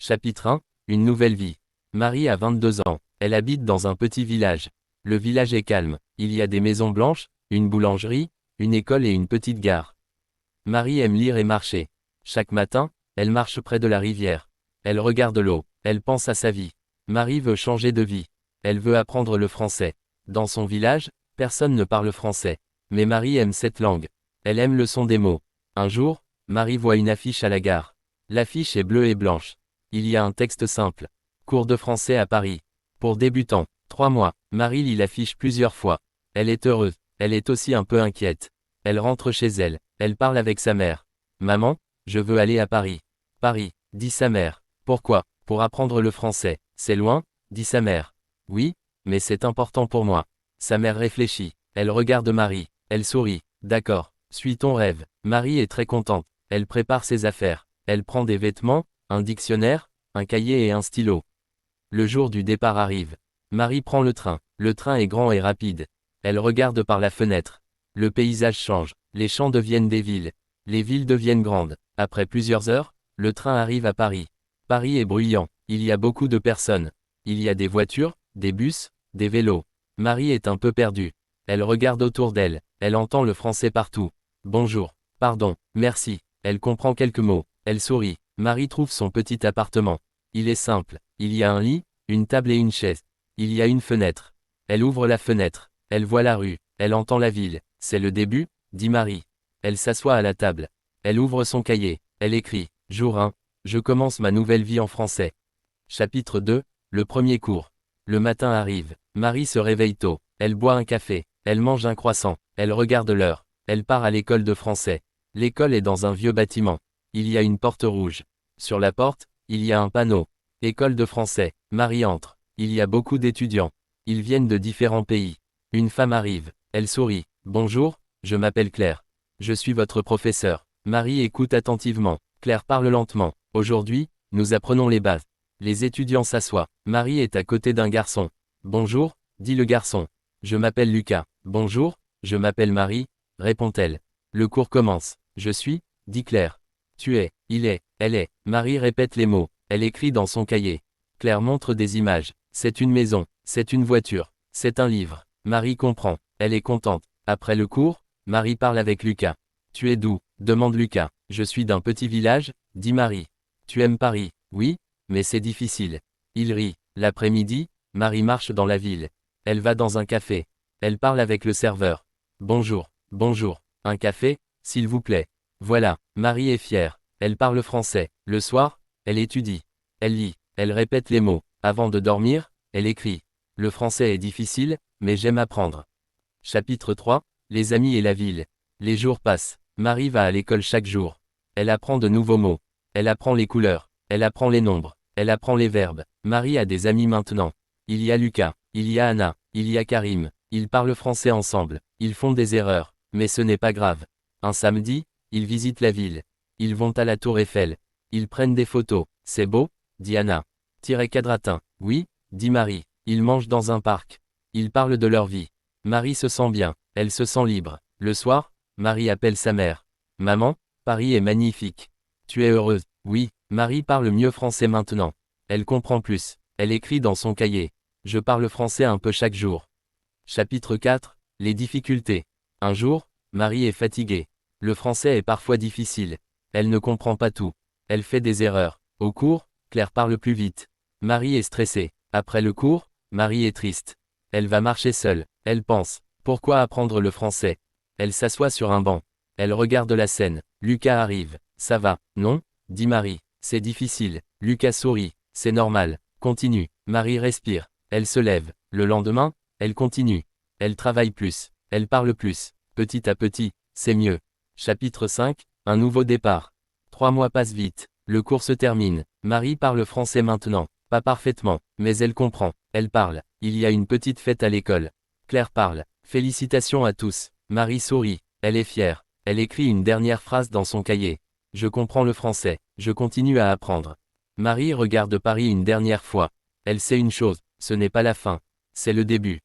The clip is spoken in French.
Chapitre 1, Une nouvelle vie. Marie a 22 ans. Elle habite dans un petit village. Le village est calme. Il y a des maisons blanches, une boulangerie, une école et une petite gare. Marie aime lire et marcher. Chaque matin, elle marche près de la rivière. Elle regarde l'eau. Elle pense à sa vie. Marie veut changer de vie. Elle veut apprendre le français. Dans son village, personne ne parle français. Mais Marie aime cette langue. Elle aime le son des mots. Un jour, Marie voit une affiche à la gare. L'affiche est bleue et blanche. Il y a un texte simple. Cours de français à Paris. Pour débutants, 3 mois. Marie lit l'affiche plusieurs fois. Elle est heureuse. Elle est aussi un peu inquiète. Elle rentre chez elle. Elle parle avec sa mère. Maman, je veux aller à Paris. Paris, dit sa mère. Pourquoi? Pour apprendre le français. C'est loin, dit sa mère. Oui, mais c'est important pour moi. Sa mère réfléchit. Elle regarde Marie. Elle sourit. D'accord, suis ton rêve. Marie est très contente. Elle prépare ses affaires. Elle prend des vêtements, un dictionnaire, un cahier et un stylo. Le jour du départ arrive. Marie prend le train. Le train est grand et rapide. Elle regarde par la fenêtre. Le paysage change. Les champs deviennent des villes. Les villes deviennent grandes. Après plusieurs heures, le train arrive à Paris. Paris est bruyant. Il y a beaucoup de personnes. Il y a des voitures, des bus, des vélos. Marie est un peu perdue. Elle regarde autour d'elle. Elle entend le français partout. Bonjour. Pardon. Merci. Elle comprend quelques mots. Elle sourit. Marie trouve son petit appartement. Il est simple. Il y a un lit, une table et une chaise. Il y a une fenêtre. Elle ouvre la fenêtre. Elle voit la rue. Elle entend la ville. C'est le début, dit Marie. Elle s'assoit à la table. Elle ouvre son cahier. Elle écrit. Jour 1. Je commence ma nouvelle vie en français. Chapitre 2. Le premier cours. Le matin arrive. Marie se réveille tôt. Elle boit un café. Elle mange un croissant. Elle regarde l'heure. Elle part à l'école de français. L'école est dans un vieux bâtiment. Il y a une porte rouge. Sur la porte, il y a un panneau. École de français. Marie entre. Il y a beaucoup d'étudiants. Ils viennent de différents pays. Une femme arrive. Elle sourit. Bonjour, je m'appelle Claire. Je suis votre professeur. Marie écoute attentivement. Claire parle lentement. Aujourd'hui, nous apprenons les bases. Les étudiants s'assoient. Marie est à côté d'un garçon. Bonjour, dit le garçon. Je m'appelle Lucas. Bonjour, je m'appelle Marie, répond-elle. Le cours commence. Je suis, dit Claire. Tu es, il est, elle est. Marie répète les mots. Elle écrit dans son cahier. Claire montre des images. C'est une maison, c'est une voiture, c'est un livre. Marie comprend. Elle est contente. Après le cours, Marie parle avec Lucas. Tu es d'où? Demande Lucas. Je suis d'un petit village, dit Marie. Tu aimes Paris? Oui, mais c'est difficile. Il rit. L'après-midi, Marie marche dans la ville. Elle va dans un café. Elle parle avec le serveur. Bonjour, bonjour. Un café, s'il vous plaît. Voilà, Marie est fière. Elle parle français. Le soir, elle étudie. Elle lit. Elle répète les mots. Avant de dormir, elle écrit. Le français est difficile, mais j'aime apprendre. Chapitre 3. Les amis et la ville. Les jours passent. Marie va à l'école chaque jour. Elle apprend de nouveaux mots. Elle apprend les couleurs. Elle apprend les nombres. Elle apprend les verbes. Marie a des amis maintenant. Il y a Lucas. Il y a Anna. Il y a Karim. Ils parlent français ensemble. Ils font des erreurs. Mais ce n'est pas grave. Un samedi, ils visitent la ville. Ils vont à la tour Eiffel. Ils prennent des photos. C'est beau, dit Anna. Quadratin. Oui, dit Marie. Ils mangent dans un parc. Ils parlent de leur vie. Marie se sent bien. Elle se sent libre. Le soir, Marie appelle sa mère. Maman, Paris est magnifique. Tu es heureuse? Oui, Marie parle mieux français maintenant. Elle comprend plus. Elle écrit dans son cahier. Je parle français un peu chaque jour. Chapitre 4. Les difficultés. Un jour, Marie est fatiguée. Le français est parfois difficile. Elle ne comprend pas tout. Elle fait des erreurs. Au cours, Claire parle plus vite. Marie est stressée. Après le cours, Marie est triste. Elle va marcher seule. Elle pense. Pourquoi apprendre le français? Elle s'assoit sur un banc. Elle regarde la scène. Lucas arrive. Ça va, non? Dit Marie. C'est difficile. Lucas sourit. C'est normal. Continue. Marie respire. Elle se lève. Le lendemain, elle continue. Elle travaille plus. Elle parle plus. Petit à petit, c'est mieux. Chapitre 5. Un nouveau départ. 3 mois passent vite. Le cours se termine. Marie parle français maintenant. Pas parfaitement, mais elle comprend. Elle parle. Il y a une petite fête à l'école. Claire parle. Félicitations à tous. Marie sourit. Elle est fière. Elle écrit une dernière phrase dans son cahier. Je comprends le français. Je continue à apprendre. Marie regarde Paris une dernière fois. Elle sait une chose, ce n'est pas la fin. C'est le début.